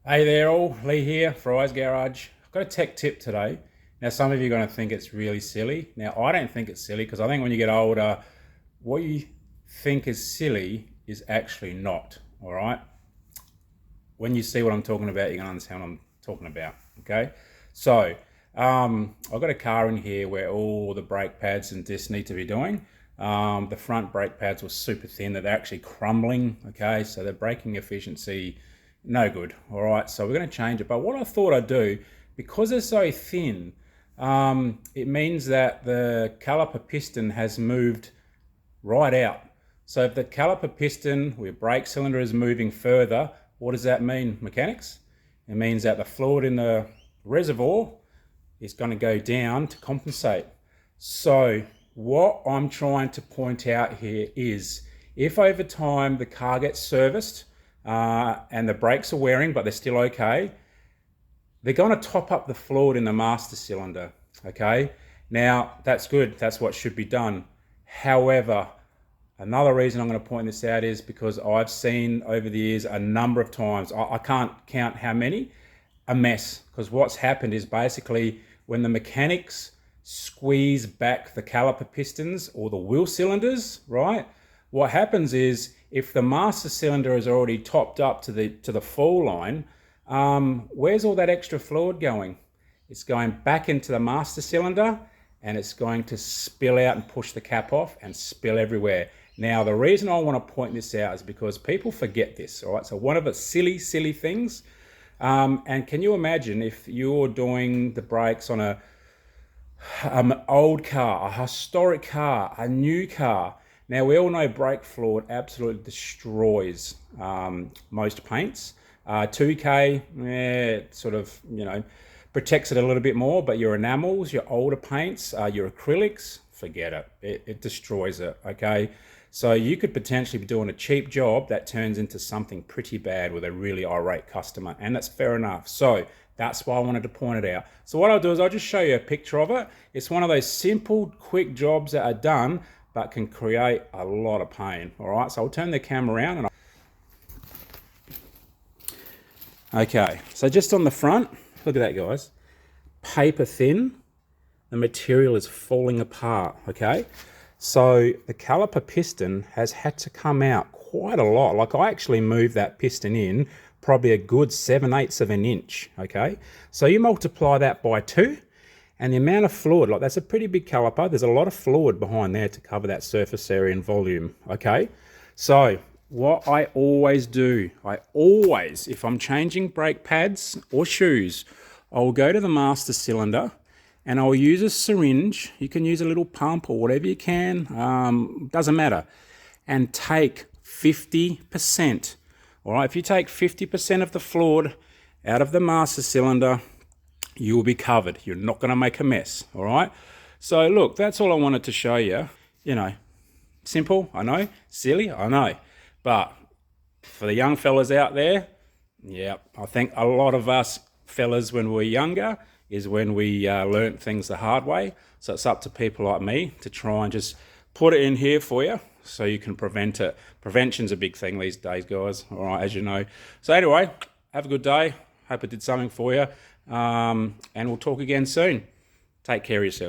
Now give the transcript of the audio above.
Hey there all, Lee here, Fry's Garage. I've got a tech tip today. Now some of you are going to think it's really silly. Now I don't think it's silly because I think when you get older, what you think is silly is actually not, all right? When you see what I'm talking about, you're going to understand what I'm talking about, okay? So I've got a car in here where all the brake pads and discs need to be doing. The front brake pads were super thin, they're actually crumbling, okay? So the braking efficiency, no good, all right? So we're gonna change it. But what I thought I'd do, because they're so thin, it means that the caliper piston has moved right out. So if the caliper piston, where brake cylinder is moving further, what does that mean, mechanics? It means that the fluid in the reservoir is going to go down to compensate. So what I'm trying to point out here is if over time the car gets serviced and the brakes are wearing but they're still okay, they're going to top up the fluid in the master cylinder, okay? Now, that's good. That's what should be done. However, another reason I'm going to point this out is because I've seen over the years a number of times, I can't count how many, a mess. Because what's happened is basically when the mechanics squeeze back the caliper pistons or the wheel cylinders, right? What happens is if the master cylinder is already topped up to the full line, where's all that extra fluid going? It's going back into the master cylinder and it's going to spill out and push the cap off and spill everywhere. Now, the reason I want to point this out is because people forget this, all right? So one of the silly things, and can you imagine if you're doing the brakes on an old car, a historic car, a new car? Now, we all know brake fluid absolutely destroys most paints. 2K, it sort of, protects it a little bit more, but your enamels, your older paints, your acrylics, forget it. It destroys it, okay? So you could potentially be doing a cheap job that turns into something pretty bad with a really irate customer, and that's fair enough. So that's why I wanted to point it out. So what I'll do is I'll just show you a picture of it. It's one of those simple, quick jobs that are done, but can create a lot of pain, all right? So I'll turn the camera around and okay, so just on the front, look at that, guys. Paper thin, the material is falling apart, okay? So the caliper piston has had to come out quite a lot. Like I actually moved that piston in probably a good 7/8 of an inch, okay? So you multiply that by 2 and the amount of fluid, like that's a pretty big caliper. There's a lot of fluid behind there to cover that surface area and volume, okay? So what I always do, if I'm changing brake pads or shoes, I'll go to the master cylinder and I'll use a syringe. You can use a little pump or whatever you can, doesn't matter, and take 50%. All right, if you take 50% of the fluid out of the master cylinder, you will be covered. You're not going to make a mess, all right? So look, that's all I wanted to show you. Simple, I know, silly, I know. But for the young fellas out there, yeah, I think a lot of us fellas when we're younger is when we learnt things the hard way. So it's up to people like me to try and just put it in here for you so you can prevent it. Prevention's a big thing these days, guys, all right, as you know. So anyway, have a good day. Hope it did something for you. And we'll talk again soon. Take care of yourself.